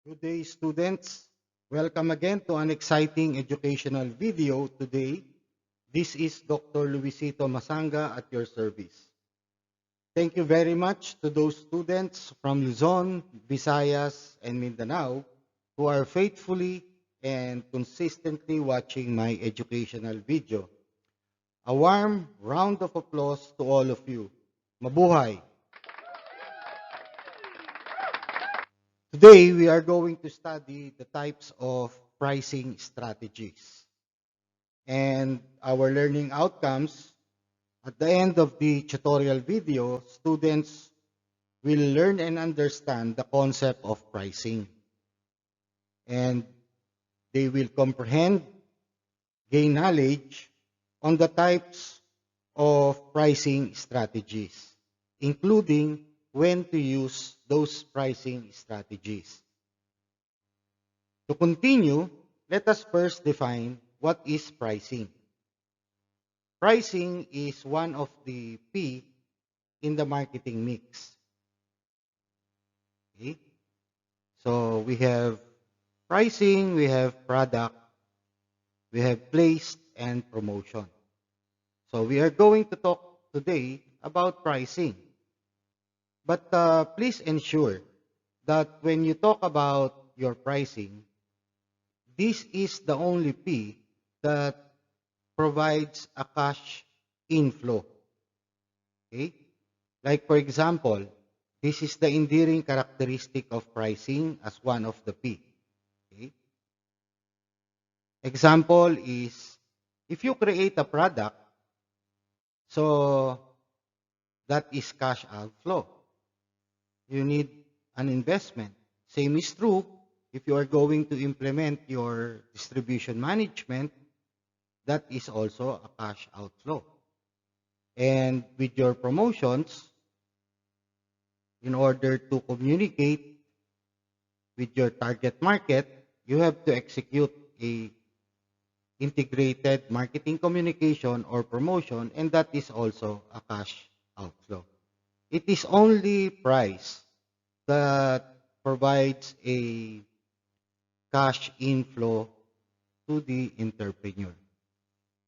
Good day, students. Welcome again to an exciting educational video today. This is Dr. Luisito Masanga at your service. Thank you very much to those students from Luzon, Visayas, and Mindanao who are faithfully and consistently watching my educational video. A warm round of applause to all of you. Mabuhay! Today, we are going to study the types of pricing strategies. And our learning outcomes, at the end of the tutorial video, students will learn and understand the concept of pricing. And they will comprehend, gain knowledge on the types of pricing strategies, including when to use those pricing strategies. To continue, let us first define what is pricing. Pricing is one of the P in the marketing mix. Okay? So we have pricing, we have product, we have place, and promotion. So we are going to talk today about pricing. But please ensure that when you talk about your pricing, this is the only P that provides a cash inflow. Okay? Like for example, this is the endearing characteristic of pricing as one of the P. Okay? Example is, if you create a product, so that is cash outflow. You need an investment. Same is true if you are going to implement your distribution management, that is also a cash outflow. And with your promotions, in order to communicate with your target market, you have to execute a integrated marketing communication or promotion, and that is also a cash outflow. It is only price that provides a cash inflow to the entrepreneur.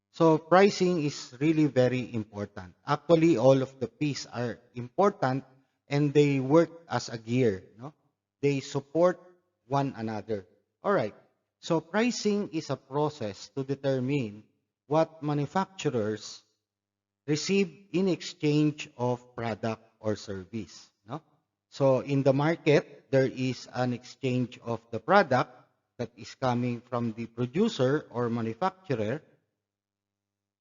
So pricing is really very important. Actually, all of the P's are important and they work as a gear. No? They support one another. All right. So pricing is a process to determine what manufacturers receive in exchange of product or service. No? So in the market, there is an exchange of the product that is coming from the producer or manufacturer.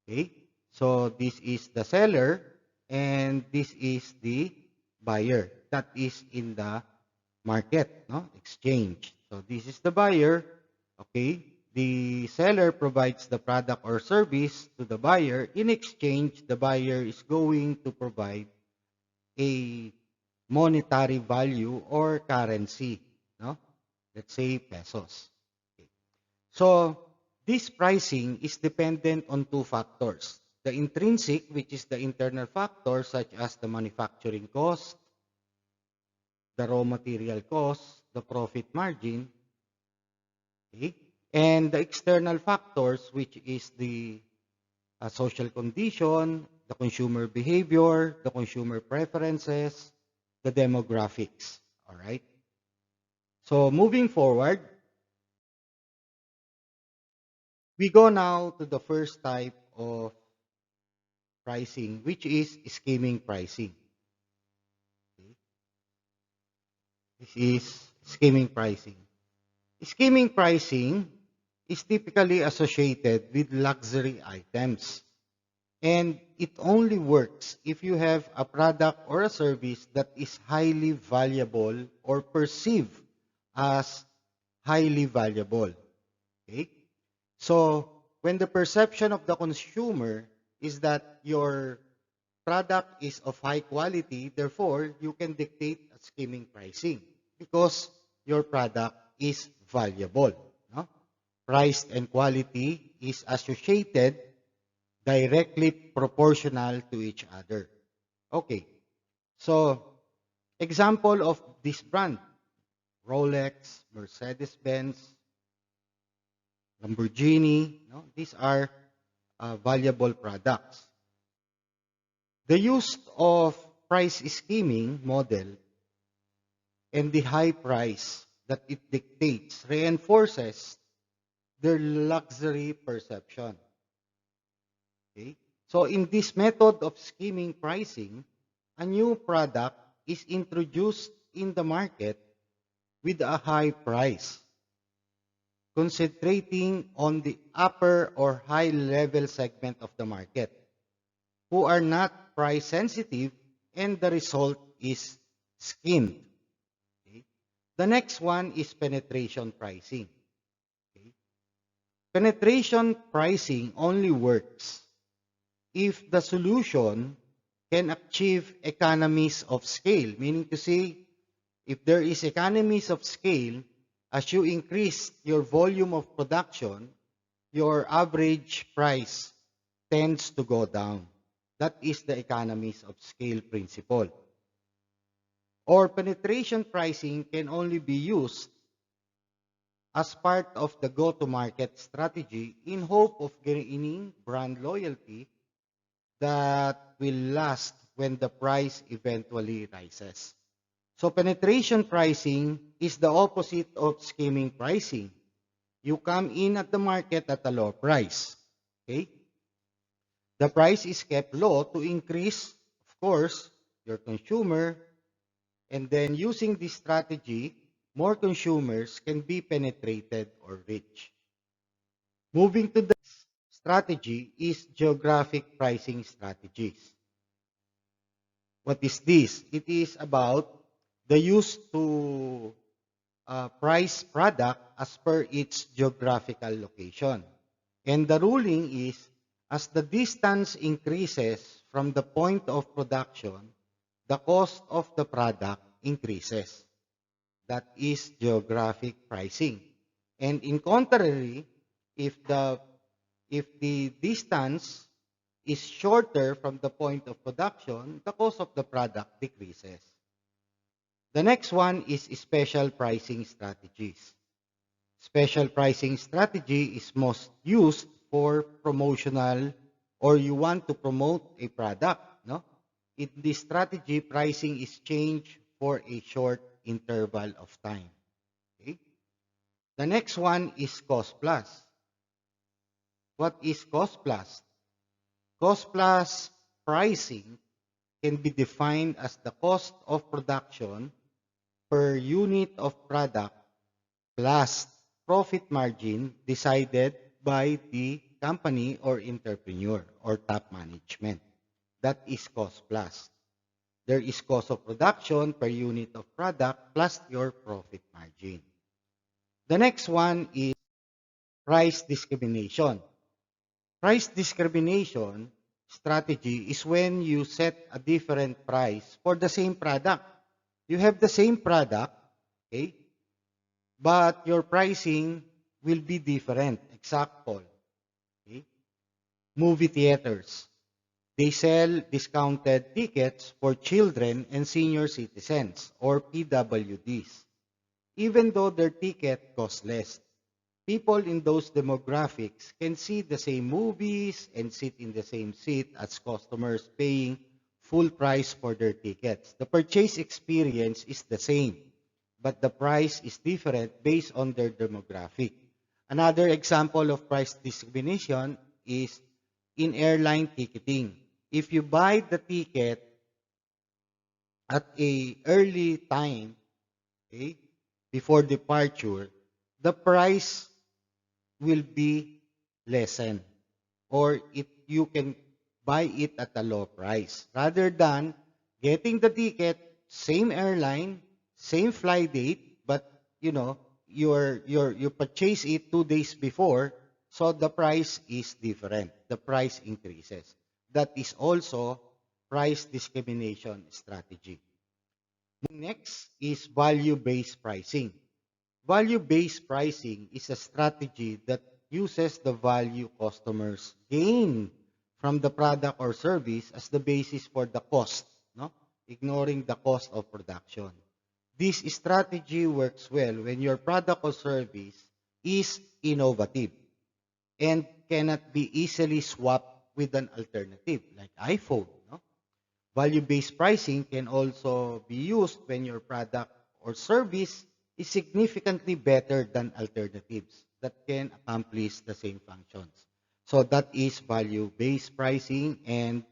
Okay? So this is the seller and this is the buyer. That is in the market, no? Exchange. So this is the buyer. Okay? The seller provides the product or service to the buyer. In exchange, the buyer is going to provide a monetary value or currency, no? Let's say pesos. Okay. So this pricing is dependent on two factors. The intrinsic, which is the internal factor, such as the manufacturing cost, the raw material cost, the profit margin, okay? And the external factors, which is the social condition, the consumer behavior, the consumer preferences, the demographics. All right? So moving forward, we go now to the first type of pricing, which is scheming pricing. Okay? This is scheming pricing. Scheming pricing is typically associated with luxury items. And it only works if you have a product or a service that is highly valuable or perceived as highly valuable. Okay? So, when the perception of the consumer is that your product is of high quality, therefore, you can dictate a scheming pricing because your product is valuable. No? Price and quality is associated directly proportional to each other. Okay. So, example of this brand. Rolex, Mercedes-Benz, Lamborghini. No? These are valuable products. The use of price scheming model and the high price that it dictates reinforces their luxury perception. Okay? So in this method of scheming pricing, a new product is introduced in the market with a high price, concentrating on the upper or high level segment of the market who are not price sensitive, and the result is schemed. Okay? The next one is penetration pricing. Okay? Penetration pricing only works if the solution can achieve economies of scale, meaning to say, if there is economies of scale, as you increase your volume of production, your average price tends to go down. That is the economies of scale principle. Or penetration pricing can only be used as part of the go-to-market strategy in hope of gaining brand loyalty that will last when the price eventually rises. So penetration pricing is the opposite of scheming pricing. You come in at the market at a low price. Okay? The price is kept low to increase, of course, your consumer, and then using this strategy, more consumers can be penetrated or reached. Moving to the strategy is geographic pricing strategies. What is this? It is about the use to price product as per its geographical location. And the ruling is, as the distance increases from the point of production, the cost of the product increases. That is geographic pricing. And in contrary, if the distance is shorter from the point of production, the cost of the product decreases. The next one is special pricing strategies. Special pricing strategy is most used for promotional, or you want to promote a product. No? In this strategy, pricing is changed for a short interval of time. Okay? The next one is cost plus. What is cost plus? Cost plus pricing can be defined as the cost of production per unit of product plus profit margin decided by the company or entrepreneur or top management. That is cost plus. There is cost of production per unit of product plus your profit margin. The next one is price discrimination. Price discrimination strategy is when you set a different price for the same product. You have the same product, okay, but your pricing will be different. Example, okay? Movie theaters. They sell discounted tickets for children and senior citizens, or PWDs, even though their ticket costs less. People in those demographics can see the same movies and sit in the same seat as customers paying full price for their tickets. The purchase experience is the same, but the price is different based on their demographic. Another example of price discrimination is in airline ticketing. If you buy the ticket at a early time, okay, before departure, the price will be lessened, or you can buy it at a low price rather than getting the ticket, same airline, same flight date, but you purchase it 2 days before, so the price is different. The price increases. That is also price discrimination strategy. Next is value-based pricing. Value-based pricing is a strategy that uses the value customers gain from the product or service as the basis for the cost, no? Ignoring the cost of production. This strategy works well when your product or service is innovative and cannot be easily swapped with an alternative like iPhone. No? Value-based pricing can also be used when your product or service is significantly better than alternatives that can accomplish the same functions. So that is value-based pricing, and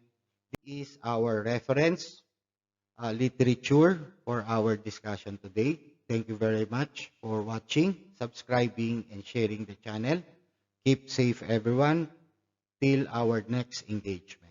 this is our reference literature for our discussion today. Thank you very much for watching, subscribing, and sharing the channel. Keep safe, everyone, till our next engagement.